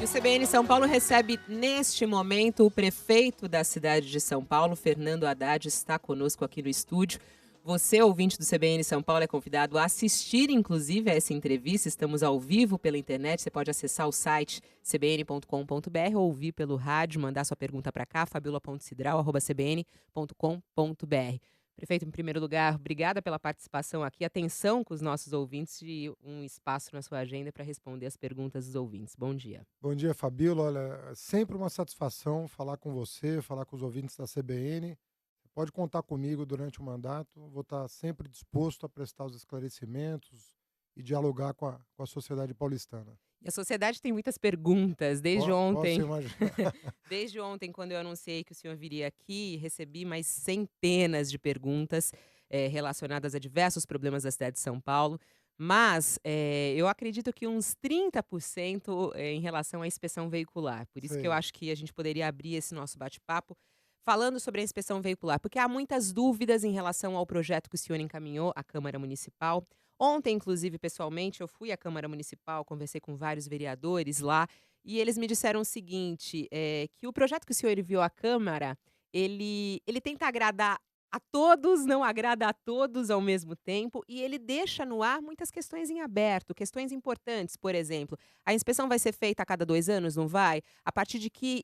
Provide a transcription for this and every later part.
E o CBN São Paulo recebe neste momento o prefeito da cidade de São Paulo, Fernando Haddad, está conosco aqui no estúdio. Você, ouvinte do CBN São Paulo, é convidado a assistir, inclusive, a essa entrevista. Estamos ao vivo pela internet. Você pode acessar o site cbn.com.br ou ouvir pelo rádio, mandar sua pergunta para cá, fabiola.cidral@cbn.com.br. Prefeito, em primeiro lugar, obrigada pela participação aqui. Atenção com os nossos ouvintes e um espaço na sua agenda para responder as perguntas dos ouvintes. Bom dia. Bom dia, Fabíola. Olha, é sempre uma satisfação falar com você, falar com os ouvintes da CBN. Pode contar comigo durante o mandato. Vou estar sempre disposto a prestar os esclarecimentos e dialogar com a sociedade paulistana. E a sociedade tem muitas perguntas. Desde Posso ontem, imaginar. desde ontem, quando eu anunciei que o senhor viria aqui, recebi mais centenas de perguntas relacionadas a diversos problemas da cidade de São Paulo. Mas eu acredito que uns 30% em relação à inspeção veicular. Por isso que eu Sei. acho que a gente poderia abrir esse nosso bate-papo falando sobre a inspeção veicular, porque há muitas dúvidas em relação ao projeto que o senhor encaminhou à Câmara Municipal. Ontem, inclusive, pessoalmente, eu fui à Câmara Municipal, conversei com vários vereadores lá, e eles me disseram o seguinte, que o projeto que o senhor enviou à Câmara, ele tenta agradar a todos, não agrada a todos ao mesmo tempo, e ele deixa no ar muitas questões em aberto, questões importantes, por exemplo, a inspeção vai ser feita a cada 2 anos, não vai? A partir de que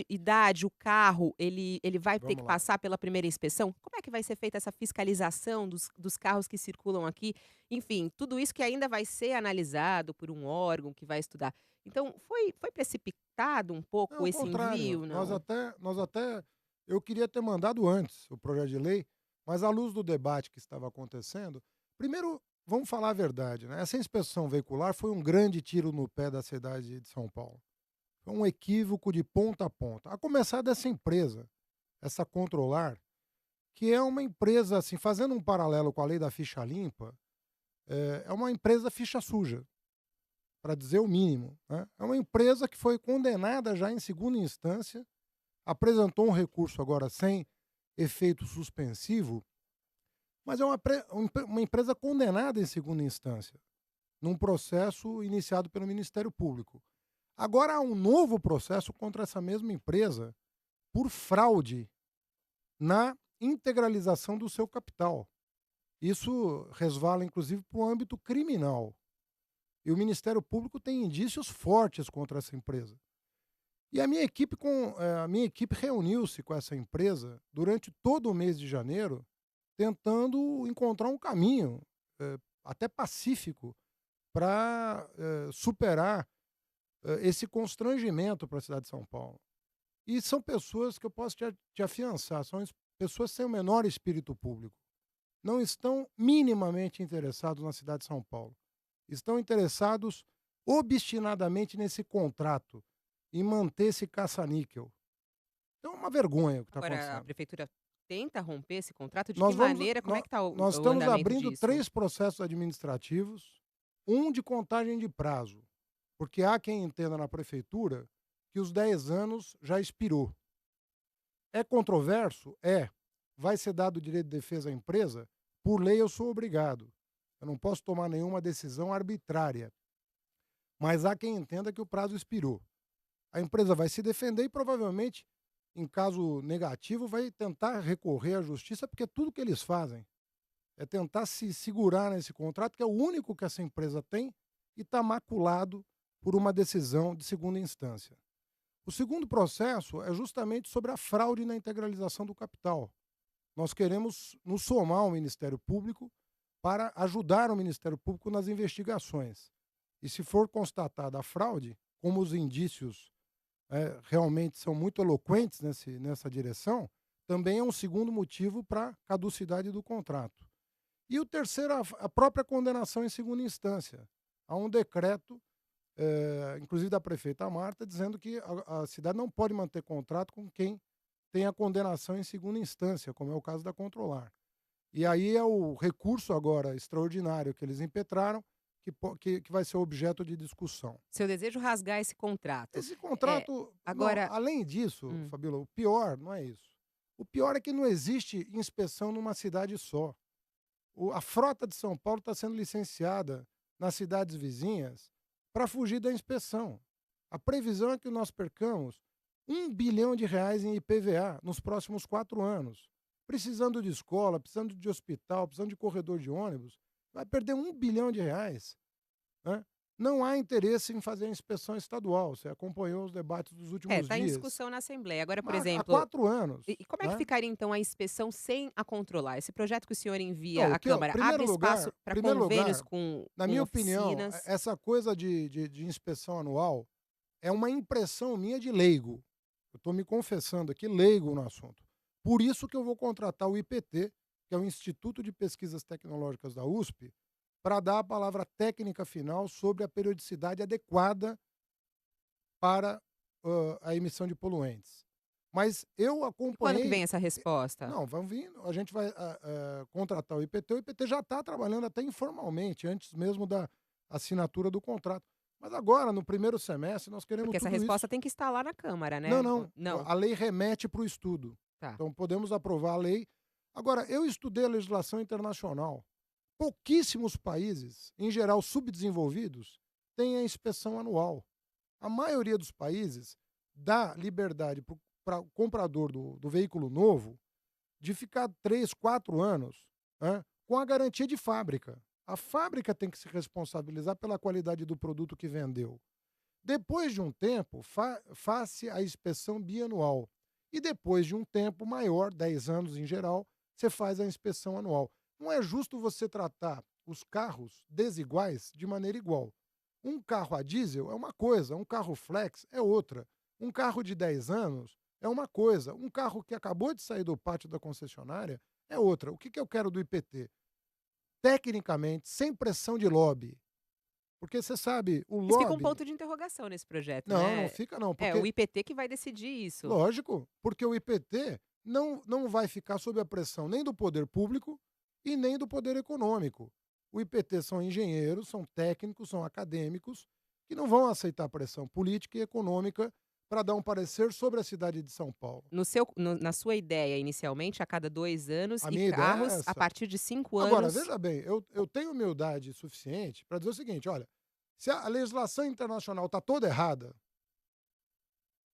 idade o carro, ele vai ter que Vamos lá. passar pela primeira inspeção? Como é que vai ser feita essa fiscalização dos carros que circulam aqui? Enfim, tudo isso que ainda vai ser analisado por um órgão que vai estudar. Então, foi precipitado um Não, pouco ao esse contrário. envio, Nós não? até, nós até. Eu queria ter mandado antes o projeto de lei, mas à luz do debate que estava acontecendo, primeiro, vamos falar a verdade, né? Essa inspeção veicular foi um grande tiro no pé da cidade de São Paulo. Foi um equívoco de ponta a ponta. A começar dessa empresa, essa Controlar, que é uma empresa, assim, fazendo um paralelo com a lei da ficha limpa, é uma empresa ficha suja, para dizer o mínimo, né? É uma empresa que foi condenada já em segunda instância, apresentou um recurso agora sem efeito suspensivo, mas é uma empresa condenada em segunda instância, num processo iniciado pelo Ministério Público. Agora há um novo processo contra essa mesma empresa por fraude na integralização do seu capital. Isso resvala, inclusive, para o âmbito criminal. E o Ministério Público tem indícios fortes contra essa empresa. E a minha equipe reuniu-se com essa empresa durante todo o mês de janeiro, tentando encontrar um caminho, até pacífico, para superar esse constrangimento para a cidade de São Paulo. E são pessoas que eu posso te afiançar, são pessoas sem o menor espírito público. Não estão minimamente interessados na cidade de São Paulo. Estão interessados obstinadamente nesse contrato, em manter esse caça-níquel. Então é uma vergonha o que está Agora, a acontecendo. prefeitura tenta romper esse contrato? De que Nós vamos, maneira? Como é nó- que está o nós o estamos andamento abrindo disso? 3 processos administrativos, um de contagem de prazo, porque há quem entenda na prefeitura que os 10 anos já expirou. É controverso? É. Vai ser dado o direito de defesa à empresa? Por lei eu sou obrigado. Eu não posso tomar nenhuma decisão arbitrária. Mas há quem entenda que o prazo expirou. A empresa vai se defender e provavelmente, em caso negativo, vai tentar recorrer à justiça, porque tudo que eles fazem é tentar se segurar nesse contrato, que é o único que essa empresa tem e está maculado por uma decisão de segunda instância. O segundo processo é justamente sobre a fraude na integralização do capital. Nós queremos nos somar ao Ministério Público para ajudar o Ministério Público nas investigações. E se for constatada a fraude, como os indícios realmente são muito eloquentes nessa direção, também é um segundo motivo para caducidade do contrato. E o terceiro, a própria condenação em segunda instância. Há um decreto, inclusive da prefeita Marta, dizendo que a cidade não pode manter contrato com quem tem a condenação em segunda instância, como é o caso da Controlar. E aí é o recurso agora extraordinário que eles impetraram, que vai ser objeto de discussão. Seu desejo rasgar esse contrato. Esse É, contrato, não, agora além disso, hum. Fabíola, o pior não é isso. O pior é que não existe inspeção numa cidade só. A frota de São Paulo está sendo licenciada nas cidades vizinhas para fugir da inspeção. A previsão é que nós percamos R$ 1 bilhão em IPVA nos próximos 4 anos. Precisando de escola, precisando de hospital, precisando de corredor de ônibus, vai perder R$ 1 bilhão, né? Não há interesse em fazer a inspeção estadual. Você acompanhou os debates dos É, últimos está em dias. discussão na Assembleia. Agora, por Mas há exemplo, 4 anos, e como é que né? ficaria então a inspeção sem a controlar? Esse projeto que o senhor envia Não, à Câmara abre espaço para primeiro convênios lugar, com na com minha opinião, oficinas? essa coisa de inspeção anual é uma impressão minha de leigo. Eu estou me confessando aqui, leigo no assunto. Por isso que eu vou contratar o IPT, que é o Instituto de Pesquisas Tecnológicas da USP, para dar a palavra técnica final sobre a periodicidade adequada para a emissão de poluentes. Mas eu E quando que vem acompanhei. essa resposta? Não, vamos vir, a gente vai contratar o IPT já está trabalhando até informalmente, antes mesmo da assinatura do contrato. Mas agora, no primeiro semestre, nós queremos Porque essa tudo isso. resposta tem que estar lá na Câmara, Não, né? não, Não? a lei remete para o estudo. Tá. Então, podemos aprovar a lei. Agora, eu estudei a legislação internacional. Pouquíssimos países, em geral subdesenvolvidos, têm a inspeção anual. A maioria dos países dá liberdade para o comprador do veículo novo de ficar 3, 4 anos, né, com a garantia de fábrica. A fábrica tem que se responsabilizar pela qualidade do produto que vendeu. Depois de um tempo, faça a inspeção bianual. E depois de um tempo maior, 10 anos em geral, você faz a inspeção anual. Não é justo você tratar os carros desiguais de maneira igual. Um carro a diesel é uma coisa, um carro flex é outra. Um carro de 10 anos é uma coisa, um carro que acabou de sair do pátio da concessionária é outra. O que, que eu quero do IPT? Tecnicamente, sem pressão de lobby. Porque você sabe, o Mas fica um lobby. ponto de interrogação nesse projeto, Não, não né? fica não, É o porque, IPT que vai decidir isso. lógico, porque o IPT não vai ficar sob a pressão nem do poder público e nem do poder econômico. O IPT são engenheiros, são técnicos, são acadêmicos, que não vão aceitar pressão política e econômica para dar um parecer sobre a cidade de São Paulo. Na sua ideia, inicialmente, a cada 2 anos A e minha ideia é carros a essa. partir de 5 Agora, anos. veja bem, eu tenho humildade suficiente para dizer o seguinte: olha, se a legislação internacional está toda errada,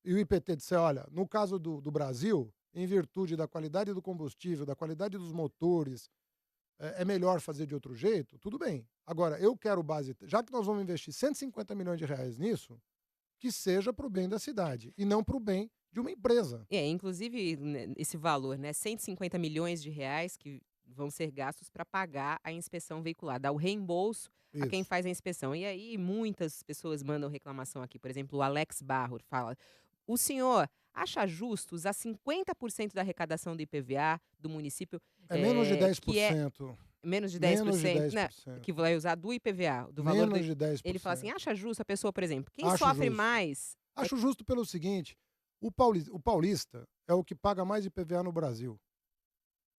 e o IPT disser, olha, no caso do Brasil, em virtude da qualidade do combustível, da qualidade dos motores, é melhor fazer de outro jeito, tudo bem. Agora, eu quero base, já que nós vamos investir R$ 150 milhões nisso, que seja para o bem da cidade e não para o bem de uma empresa. Inclusive, né, esse valor, né, R$ 150 milhões que vão ser gastos para pagar a inspeção veicular, dar o reembolso a quem Isso. faz a inspeção. E aí muitas pessoas mandam reclamação aqui, por exemplo, o Alex Barro fala: "O senhor acha justo usar 50% da arrecadação do IPVA do município, É menos de dez por que é cento. menos de dez por Menos de cento, dez né, por cento. que vai usar do IPVA, do valor do". Menos de dez por Ele fala assim: cento. "Acha justo a pessoa, por exemplo, quem Acho sofre justo. mais é". Acho justo pelo seguinte: o paulista é o que paga mais IPVA no Brasil.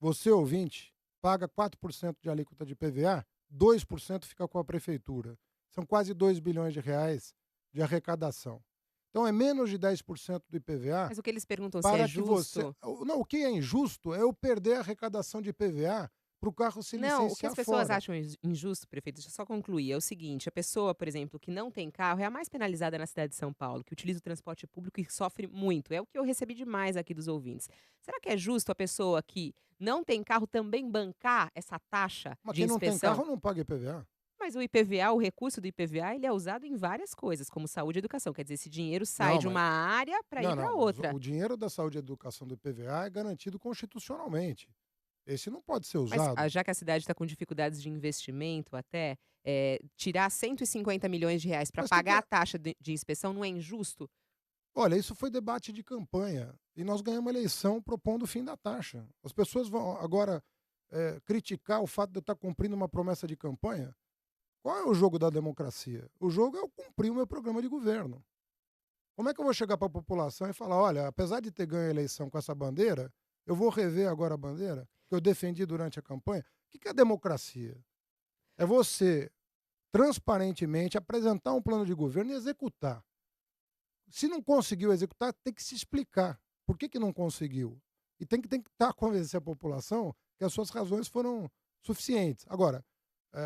Você, ouvinte, paga 4% de alíquota de IPVA, 2% fica com a prefeitura. São quase R$ 2 bilhões de arrecadação. Então é menos de 10% do IPVA Mas o que eles perguntam se é para que você. justo. Não, o que é injusto é eu perder a arrecadação de IPVA para o carro se Não, o que licenciar as pessoas fora. acham injusto, prefeito, deixa eu só concluir, é o seguinte: a pessoa, por exemplo, que não tem carro é a mais penalizada na cidade de São Paulo, que utiliza o transporte público e sofre muito. É o que eu recebi demais aqui dos ouvintes. Será que é justo a pessoa que não tem carro também bancar essa taxa Mas de quem não tem inspeção? carro não paga IPVA. Mas o IPVA, o recurso do IPVA, ele é usado em várias coisas, como saúde e educação. Quer dizer, esse dinheiro sai Não, de uma mas. área para ir Não, para não, mas o outra. dinheiro da saúde e educação do IPVA é garantido constitucionalmente. Esse não pode ser Mas, usado. já que a cidade está com dificuldades de investimento até, tirar R$ 150 milhões para Mas o que, que pagar é? a taxa de inspeção não é injusto? Olha, isso foi debate de campanha e nós ganhamos a eleição propondo o fim da taxa. As pessoas vão agora criticar o fato de eu estar cumprindo uma promessa de campanha. Qual é o jogo da democracia? O jogo é eu cumprir o meu programa de governo. Como é que eu vou chegar para a população e falar, olha, apesar de ter ganho a eleição com essa bandeira, eu vou rever agora a bandeira que eu defendi durante a campanha? O que que é democracia? É você transparentemente apresentar um plano de governo e executar. Se não conseguiu executar, tem que se explicar por que, que não conseguiu. E tem que tentar convencer a população que as suas razões foram suficientes. Agora,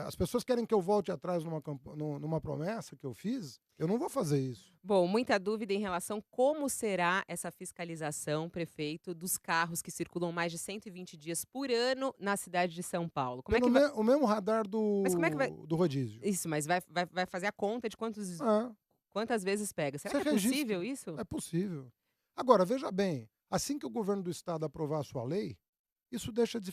As pessoas querem que eu volte atrás numa promessa que eu fiz, eu não vou fazer isso. Bom, muita dúvida em relação como será essa fiscalização, prefeito, dos carros que circulam mais de 120 dias por ano na cidade de São Paulo. Como é Pelo que vai o mesmo radar mas como é que vai do rodízio. isso, mas vai fazer a conta de É, quantas vezes pega. Será você que é registra. possível isso? É possível. Agora, veja bem, assim que o governo do estado aprovar a sua lei, isso deixa de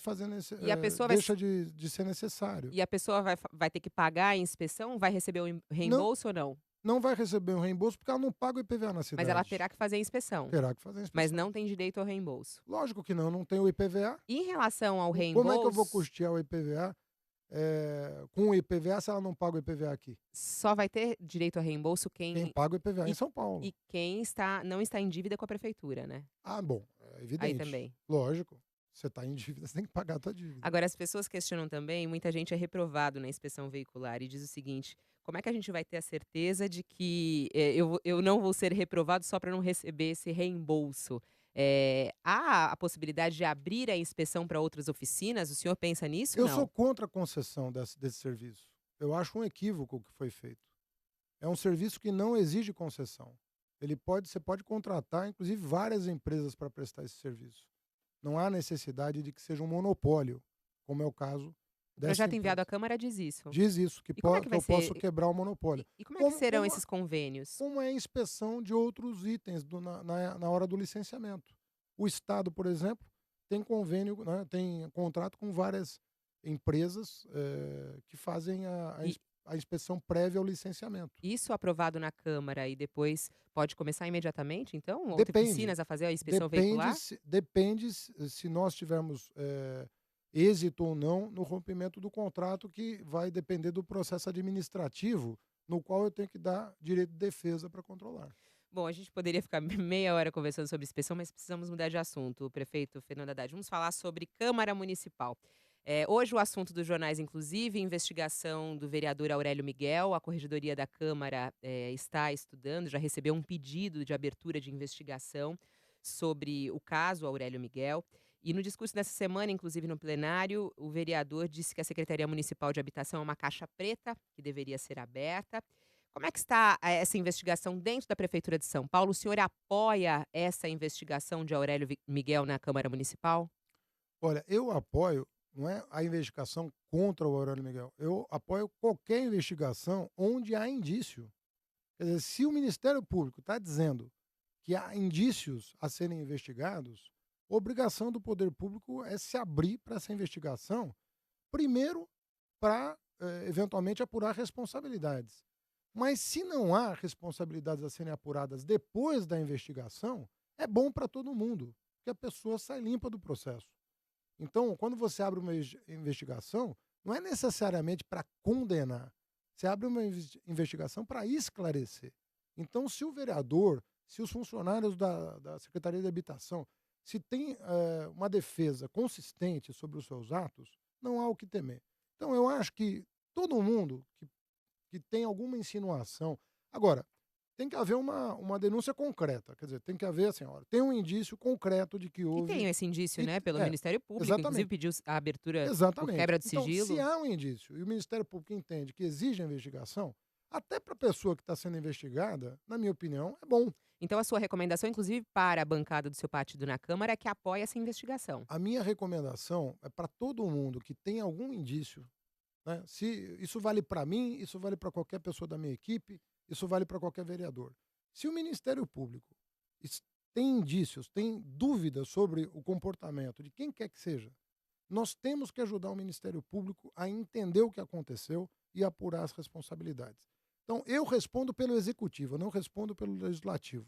E a pessoa vai deixa de ser necessário. e a pessoa vai ter que pagar a inspeção? Vai receber o Não, reembolso ou não? não vai receber um reembolso porque ela não paga o IPVA na Mas ela cidade. terá que fazer a inspeção, Terá que fazer a mas inspeção. não tem direito ao reembolso. Lógico que não tem o IPVA. E em relação ao Como é que eu vou reembolso, custear o IPVA com o IPVA se ela não paga o IPVA aqui? só vai ter direito a reembolso Quem quem paga o IPVA é em e São Paulo. e quem não está em dívida com a prefeitura, né, Ah, bom, é aí evidente. também. Lógico. Você está em dívida, você tem que pagar a tua dívida. Agora as pessoas questionam também, muita gente é reprovado na inspeção veicular e diz o seguinte: "Como é que a gente vai ter a certeza de que, eu não vou ser reprovado só para não receber esse reembolso?" Há a possibilidade de abrir a inspeção para outras oficinas? O senhor pensa nisso, Eu sou não? contra a concessão desse serviço. Eu acho um equívoco o que foi feito. É um serviço que não exige concessão. Você pode contratar, inclusive, várias empresas para prestar esse serviço. Não há necessidade de que seja um monopólio, como é o caso O dessa projeto enviado à empresa. Câmara diz isso. Diz isso, E como é que que vai eu ser posso quebrar o monopólio. e como é que Como, serão como, esses convênios? como é a inspeção de outros itens na hora do licenciamento. O Estado, por exemplo, tem convênio, né, tem contrato com várias empresas que fazem E a inspeção prévia ao licenciamento. isso aprovado na Câmara e depois pode começar imediatamente, então? Depende. Oficinas a fazer a inspeção veicular? Depende se nós tivermos êxito ou não no rompimento do contrato, que vai depender do processo administrativo, no qual eu tenho que dar direito de defesa para controlar. Bom, a gente poderia ficar meia hora conversando sobre inspeção, mas precisamos mudar de assunto, prefeito Fernando Haddad. Vamos falar sobre Câmara Municipal. Hoje o assunto dos jornais, inclusive, investigação do vereador Aurélio Miguel. A Corregedoria da Câmara está estudando, já recebeu um pedido de abertura de investigação sobre o caso Aurélio Miguel. E no discurso dessa semana, inclusive no plenário, o vereador disse que a Secretaria Municipal de Habitação é uma caixa preta que deveria ser aberta. Como é que está essa investigação dentro da Prefeitura de São Paulo? O senhor apoia essa investigação de Aurélio Miguel na Câmara Municipal? Olha, eu apoio, não é a investigação contra o Aurélio Miguel, eu apoio qualquer investigação onde há indício. Quer dizer, se o Ministério Público está dizendo que há indícios a serem investigados, a obrigação do poder público é se abrir para essa investigação, primeiro para, eventualmente, apurar responsabilidades. Mas se não há responsabilidades a serem apuradas depois da investigação, é bom para todo mundo, que a pessoa sai limpa do processo. Então, quando você abre uma investigação, não é necessariamente para condenar. Você abre uma investigação para esclarecer. Então, se o vereador, se os funcionários da Secretaria de Habitação, se tem uma defesa consistente sobre os seus atos, não há o que temer. Então, eu acho que todo mundo que tem alguma insinuação. Agora, tem que haver uma denúncia concreta. Quer dizer, tem que haver assim, olha, tem um indício concreto de que E tem houve. esse indício, E, né, pelo é, Ministério Público, inclusive exatamente. pediu a abertura por Exatamente. quebra de Então, se sigilo. há um indício e o Ministério Público entende que exige a investigação, até para a pessoa que está sendo investigada, na minha opinião, é bom. Então a sua recomendação, inclusive para a bancada do seu partido na Câmara, é que apoie essa investigação. A minha recomendação é para todo mundo que tem algum indício, né? Se isso vale para mim, isso vale para qualquer pessoa da minha equipe, isso vale para qualquer vereador. Se o Ministério Público tem indícios, tem dúvidas sobre o comportamento de quem quer que seja, nós temos que ajudar o Ministério Público a entender o que aconteceu e apurar as responsabilidades. Então, eu respondo pelo Executivo, eu não respondo pelo Legislativo.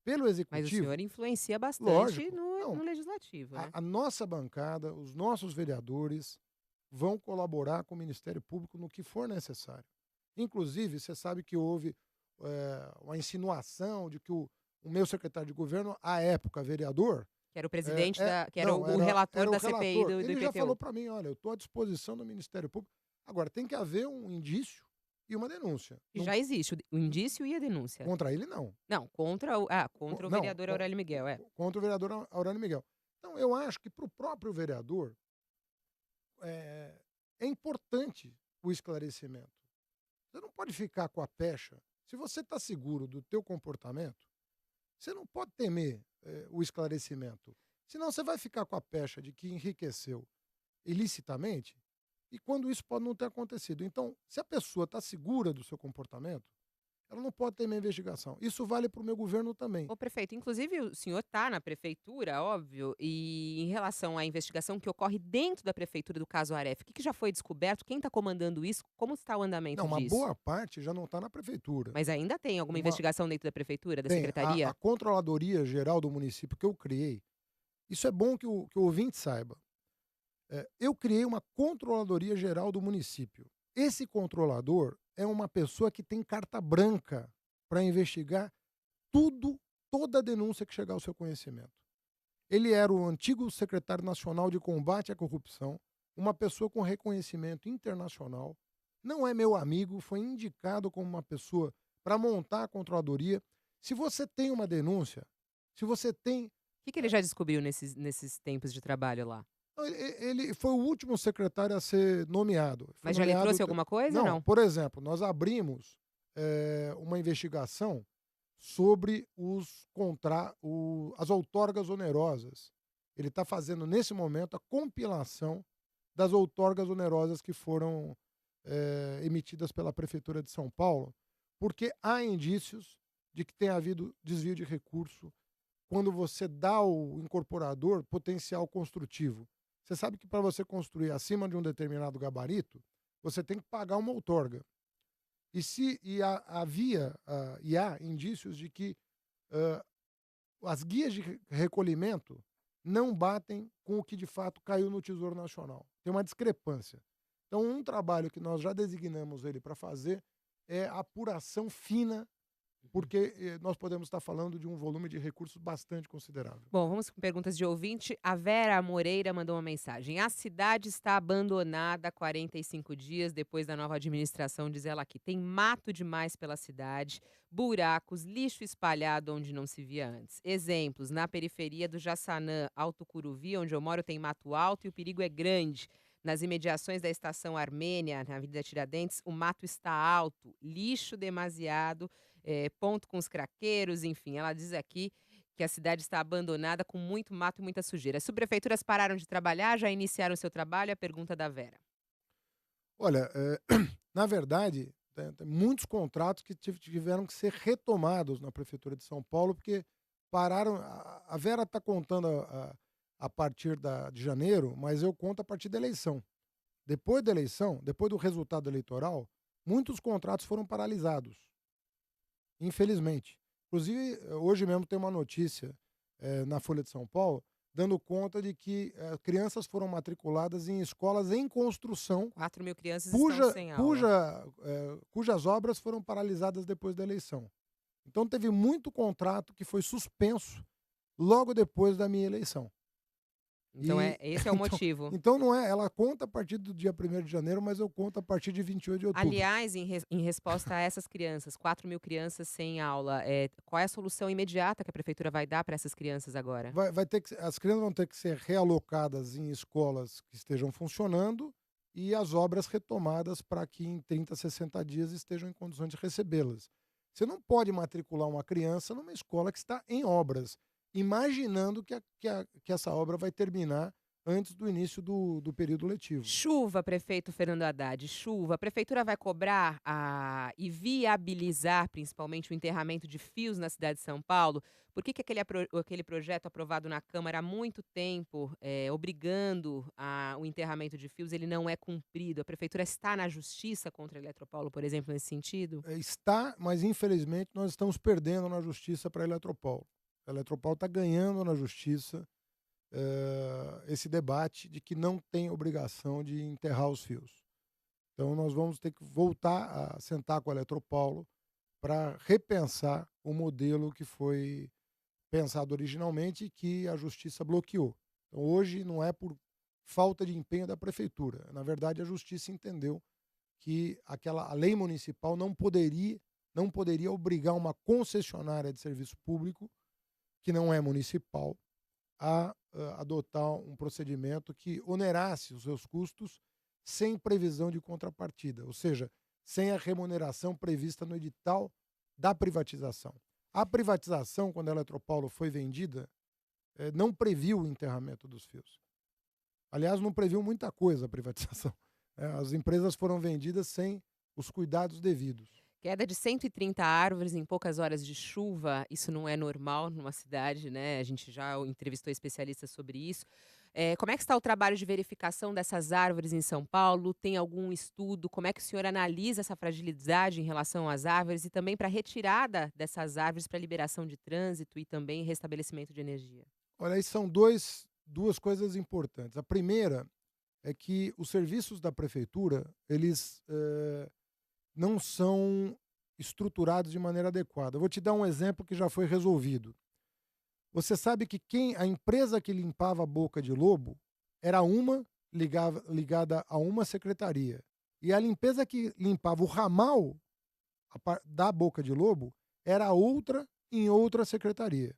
Pelo Mas o Executivo, senhor influencia bastante lógico, no não, Legislativo, né? a nossa bancada, os nossos vereadores vão colaborar com o Ministério Público no que for necessário. Inclusive, você sabe que houve uma insinuação de que o meu secretário de governo, à época vereador, Que era o presidente que era não, o relator era o da CPI relator. do Ele já IPTU. falou para mim, olha, eu estou à disposição do Ministério Público. Agora, tem que haver um indício e uma denúncia. E já existe o indício e a denúncia. Contra ele, não. Não, contra o Não, vereador Aurélio Miguel, contra o vereador Aurélio Miguel. Então, eu acho que para o próprio vereador é importante o esclarecimento. Você não pode ficar com a pecha. Se você está seguro do teu comportamento, você não pode temer o esclarecimento. Senão você vai ficar com a pecha de que enriqueceu ilicitamente e quando isso pode não ter acontecido. Então, se a pessoa está segura do seu comportamento, ela não pode temer investigação. Isso vale para o meu governo também. Ô, prefeito, inclusive o senhor está na prefeitura, óbvio, e em relação à investigação que ocorre dentro da prefeitura do caso Aref, o que já foi descoberto? Quem está comandando isso? Como está o Não, andamento uma disso? boa parte já não está na prefeitura. Mas ainda tem alguma Uma, investigação dentro da prefeitura, da tem a secretaria? Controladoria Geral do município que eu criei. Isso é bom que o ouvinte saiba. Eu criei uma Controladoria Geral do município. Esse controlador é uma pessoa que tem carta branca para investigar tudo, toda denúncia que chegar ao seu conhecimento. Ele era o antigo secretário nacional de combate à corrupção, uma pessoa com reconhecimento internacional, não é meu amigo, foi indicado como uma pessoa para montar a controladoria. Se você tem uma denúncia, se você tem. O que ele já descobriu nesses tempos de trabalho lá? Não, ele foi o último secretário a ser nomeado. Foi Mas já lhe nomeado. trouxe alguma coisa ou Não, não? por exemplo, nós abrimos uma investigação sobre as outorgas onerosas. Ele está fazendo, nesse momento, a compilação das outorgas onerosas que foram emitidas pela Prefeitura de São Paulo, porque há indícios de que tem havido desvio de recurso quando você dá ao incorporador potencial construtivo. Você sabe que para você construir acima de um determinado gabarito, você tem que pagar uma outorga. E há indícios de que as guias de recolhimento não batem com o que de fato caiu no Tesouro Nacional. Tem uma discrepância. Então, um trabalho que nós já designamos ele para fazer é a apuração fina, porque nós podemos estar falando de um volume de recursos bastante considerável. Bom, vamos com perguntas de ouvinte. A Vera Moreira mandou uma mensagem. A cidade está abandonada há 45 dias depois da nova administração, diz ela aqui. Tem mato demais pela cidade, buracos, lixo espalhado onde não se via antes. Exemplos, na periferia do Jaçanã, Alto Curuvi, onde eu moro, tem mato alto e o perigo é grande. Nas imediações da estação Armênia, na Avenida Tiradentes, o mato está alto, lixo demasiado, ponto com os craqueiros, enfim. Ela diz aqui que a cidade está abandonada com muito mato e muita sujeira. As subprefeituras pararam de trabalhar, já iniciaram seu trabalho? É a pergunta da Vera. Olha, na verdade, tem muitos contratos que tiveram que ser retomados na Prefeitura de São Paulo, porque pararam. A Vera está contando a partir de janeiro, mas eu conto a partir da eleição. Depois da eleição, depois do resultado eleitoral, muitos contratos foram paralisados, infelizmente. Inclusive, hoje mesmo tem uma notícia na Folha de São Paulo, dando conta de que crianças foram matriculadas em escolas em construção, 4.000 crianças estão sem aula. cujas obras foram paralisadas depois da eleição. Então teve muito contrato que foi suspenso logo depois da minha eleição. Então, esse é o motivo. Então não é, ela conta a partir do dia 1º de janeiro, mas eu conto a partir de 28 de outubro. Aliás, em resposta a essas crianças, 4.000 crianças sem aula, qual é a solução imediata que a prefeitura vai dar para essas crianças agora? As crianças vão ter que ser realocadas em escolas que estejam funcionando e as obras retomadas para que em 30, 60 dias estejam em condições de recebê-las. Você não pode matricular uma criança numa escola que está em obras, imaginando que essa obra vai terminar antes do início do período letivo. Chuva, prefeito Fernando Haddad, chuva. A prefeitura vai cobrar e viabilizar, principalmente, o enterramento de fios na cidade de São Paulo? Por que aquele projeto aprovado na Câmara há muito tempo, obrigando o enterramento de fios, ele não é cumprido? A prefeitura está na justiça contra a Eletropaulo, por exemplo, nesse sentido? Está, mas infelizmente nós estamos perdendo na justiça para a Eletropaulo. A Eletropaulo está ganhando na justiça esse debate de que não tem obrigação de enterrar os fios. Então nós vamos ter que voltar a sentar com a Eletropaulo para repensar o modelo que foi pensado originalmente e que a justiça bloqueou. Então hoje não é por falta de empenho da prefeitura. Na verdade, a justiça entendeu que a lei municipal não poderia obrigar uma concessionária de serviço público, que não é municipal, a adotar um procedimento que onerasse os seus custos sem previsão de contrapartida, ou seja, sem a remuneração prevista no edital da privatização. A privatização, quando a Eletropaulo foi vendida, não previu o enterramento dos fios. Aliás, não previu muita coisa a privatização. As empresas foram vendidas sem os cuidados devidos. Queda de 130 árvores em poucas horas de chuva, isso não é normal numa cidade, né? A gente já entrevistou especialistas sobre isso. Como é que está o trabalho de verificação dessas árvores em São Paulo? Tem algum estudo? Como é que o senhor analisa essa fragilidade em relação às árvores e também para a retirada dessas árvores para liberação de trânsito e também restabelecimento de energia? Olha, aí são duas coisas importantes. A primeira é que os serviços da prefeitura, eles não são estruturados de maneira adequada. Eu vou te dar um exemplo que já foi resolvido. Você sabe que a empresa que limpava a Boca de Lobo era uma ligada a uma secretaria. E a limpeza que limpava o ramal da Boca de Lobo era outra em outra secretaria.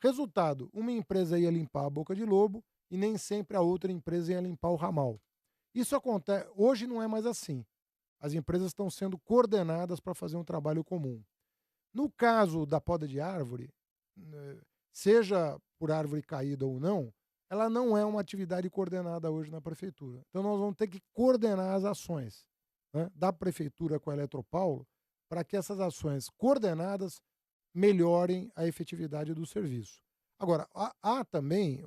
Resultado, uma empresa ia limpar a Boca de Lobo e nem sempre a outra empresa ia limpar o ramal. Isso acontece, hoje não é mais assim. As empresas estão sendo coordenadas para fazer um trabalho comum. No caso da poda de árvore, seja por árvore caída ou não, ela não é uma atividade coordenada hoje na prefeitura. Então nós vamos ter que coordenar as ações, né, da prefeitura com a Eletropaulo para que essas ações coordenadas melhorem a efetividade do serviço. Agora, há também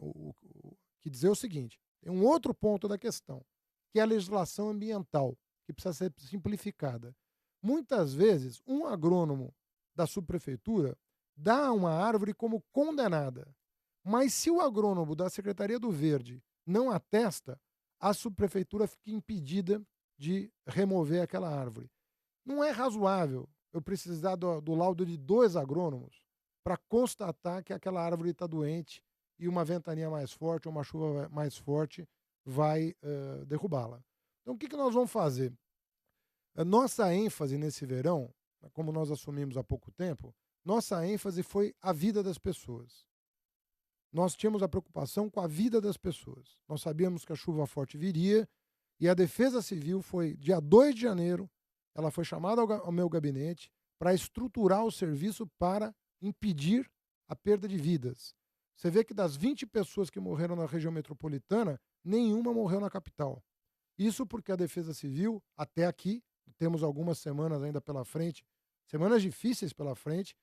que dizer o seguinte, tem um outro ponto da questão, que é a legislação ambiental, que precisa ser simplificada. Muitas vezes, um agrônomo da subprefeitura dá uma árvore como condenada, mas se o agrônomo da Secretaria do Verde não atesta, a subprefeitura fica impedida de remover aquela árvore. Não é razoável eu precisar do laudo de 2 agrônomos para constatar que aquela árvore está doente e uma ventania mais forte ou uma chuva mais forte vai derrubá-la. Então, o que nós vamos fazer? A nossa ênfase nesse verão, como nós assumimos há pouco tempo, nossa ênfase foi a vida das pessoas. Nós tínhamos a preocupação com a vida das pessoas. Nós sabíamos que a chuva forte viria e a Defesa Civil foi, dia 2 de janeiro, ela foi chamada ao meu gabinete para estruturar o serviço para impedir a perda de vidas. Você vê que das 20 pessoas que morreram na região metropolitana, nenhuma morreu na capital. Isso porque a Defesa Civil, até aqui, temos algumas semanas ainda pela frente, semanas difíceis pela frente,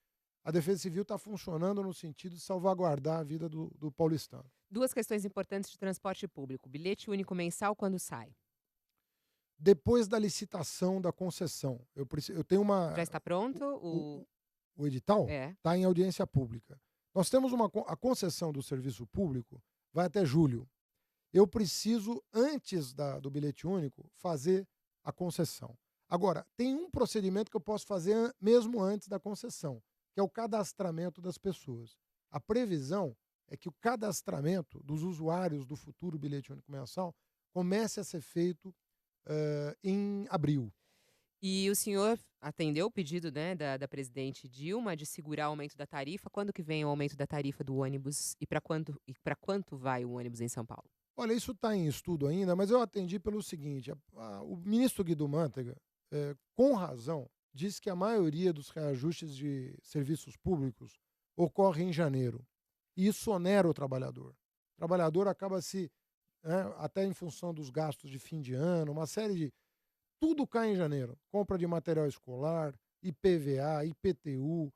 a Defesa Civil está funcionando no sentido de salvaguardar a vida do paulistano. 2 questões importantes de transporte público. Bilhete único mensal, quando sai? Depois da licitação da concessão, eu tenho Já está pronto? o edital É. está em audiência pública. Nós temos a concessão do serviço público, vai até julho. Eu preciso, antes do bilhete único, fazer a concessão. Agora, tem um procedimento que eu posso fazer mesmo antes da concessão, que é o cadastramento das pessoas. A previsão é que o cadastramento dos usuários do futuro bilhete único mensal comece a ser feito em abril. E o senhor atendeu o pedido, né, da presidente Dilma de segurar o aumento da tarifa. Quando que vem o aumento da tarifa do ônibus e para quanto vai o ônibus em São Paulo? Olha, isso está em estudo ainda, mas eu atendi pelo seguinte: o ministro Guido Mantega, com razão, disse que a maioria dos reajustes de serviços públicos ocorre em janeiro. E isso onera o trabalhador. O trabalhador acaba até em função dos gastos de fim de ano, uma série de. Tudo cai em janeiro. Compra de material escolar, IPVA, IPTU.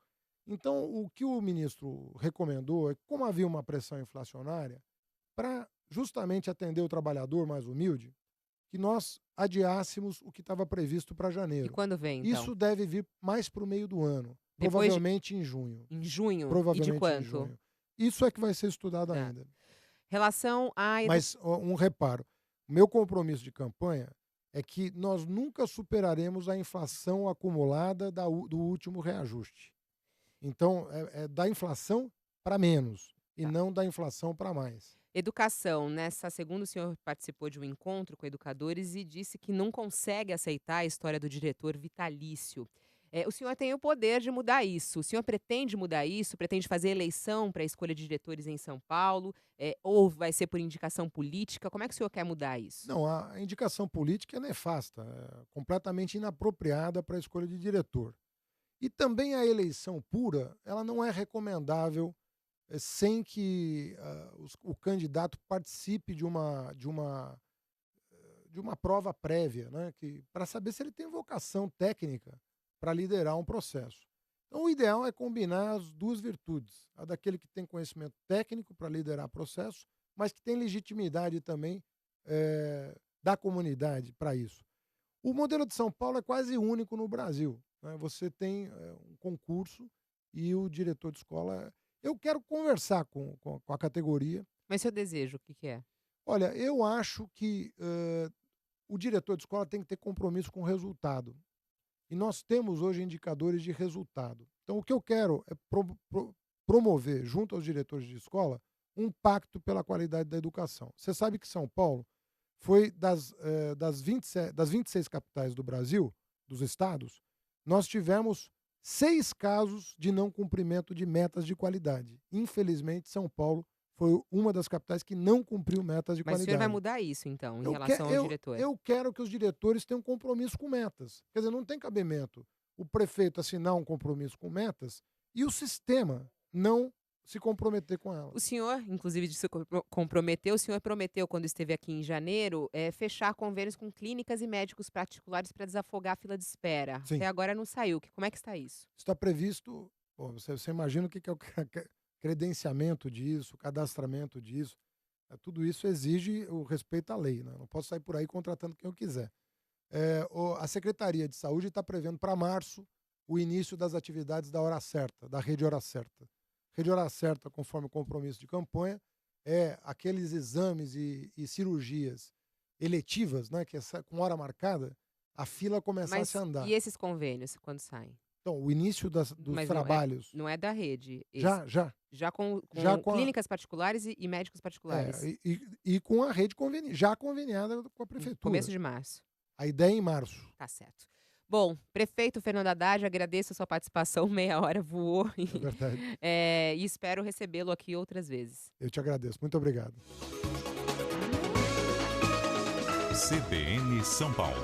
Então, o que o ministro recomendou é que, como havia uma pressão inflacionária, para justamente atender o trabalhador mais humilde, que nós adiássemos o que estava previsto para E janeiro. quando vem, então? Isso deve vir mais para o meio do ano, Depois provavelmente em junho. Em junho? E de Provavelmente em quanto? junho. Isso é que vai ser estudado Tá. ainda. Relação à Mas um reparo, o meu compromisso de campanha é que nós nunca superaremos a inflação acumulada do último reajuste. Então, é da inflação para menos e Tá. não da inflação para mais. Educação. Nessa segunda, o senhor participou de um encontro com educadores e disse que não consegue aceitar a história do diretor vitalício. O senhor tem o poder de mudar isso. O senhor pretende mudar isso? Pretende fazer eleição para a escolha de diretores em São Paulo? Ou vai ser por indicação política? Como é que o senhor quer mudar isso? Não, a indicação política é nefasta, é completamente inapropriada para a escolha de diretor. E também a eleição pura, ela não é recomendável sem que o candidato participe de uma prova prévia, né, para saber se ele tem vocação técnica para liderar um processo. Então, o ideal é combinar as duas virtudes: a daquele que tem conhecimento técnico para liderar processo, mas que tem legitimidade também da comunidade para isso. O modelo de São Paulo é quase único no Brasil, né? Você tem um concurso e o diretor de escola. Eu quero conversar com a categoria. Mas seu desejo, o que que é? Olha, eu acho que o diretor de escola tem que ter compromisso com o resultado. E nós temos hoje indicadores de resultado. Então, o que eu quero é promover, junto aos diretores de escola, um pacto pela qualidade da educação. Você sabe que São Paulo foi das 26 capitais do Brasil, dos estados, nós tivemos 6 casos de não cumprimento de metas de qualidade. Infelizmente, São Paulo foi uma das capitais que não cumpriu metas de Mas o senhor vai qualidade. mudar isso, então, em Eu, relação ao eu, diretor? eu quero que os diretores tenham compromisso com metas. Quer dizer, não tem cabimento o prefeito assinar um compromisso com metas e o sistema não se comprometer com O elas. senhor, inclusive, de se comprometeu, o senhor prometeu, quando esteve aqui em janeiro, fechar convênios com clínicas e médicos particulares para desafogar a fila de espera. Sim, Até agora não saiu. Como é que está isso? está previsto. Pô, você imagina o que é o credenciamento disso, o cadastramento disso. Tudo isso exige o respeito à lei, né? Não posso sair por aí contratando quem eu quiser. A Secretaria de Saúde está prevendo para março o início das atividades da Hora Certa, da Rede Hora Certa. Rede Hora Certa, conforme o compromisso de campanha, é aqueles exames e cirurgias eletivas, né, que com hora marcada, a fila começasse Mas a andar. e esses convênios, quando saem? Então, o início dos Mas trabalhos, não é da rede, esse. já Já com já com a, clínicas particulares e médicos particulares. e com a rede já conveniada com a Começo prefeitura. de março. A ideia é em março. Tá certo. Bom, prefeito Fernando Haddad, agradeço a sua participação, meia hora voou. É verdade. E espero recebê-lo aqui outras vezes. Eu te agradeço. Muito obrigado. CBN São Paulo.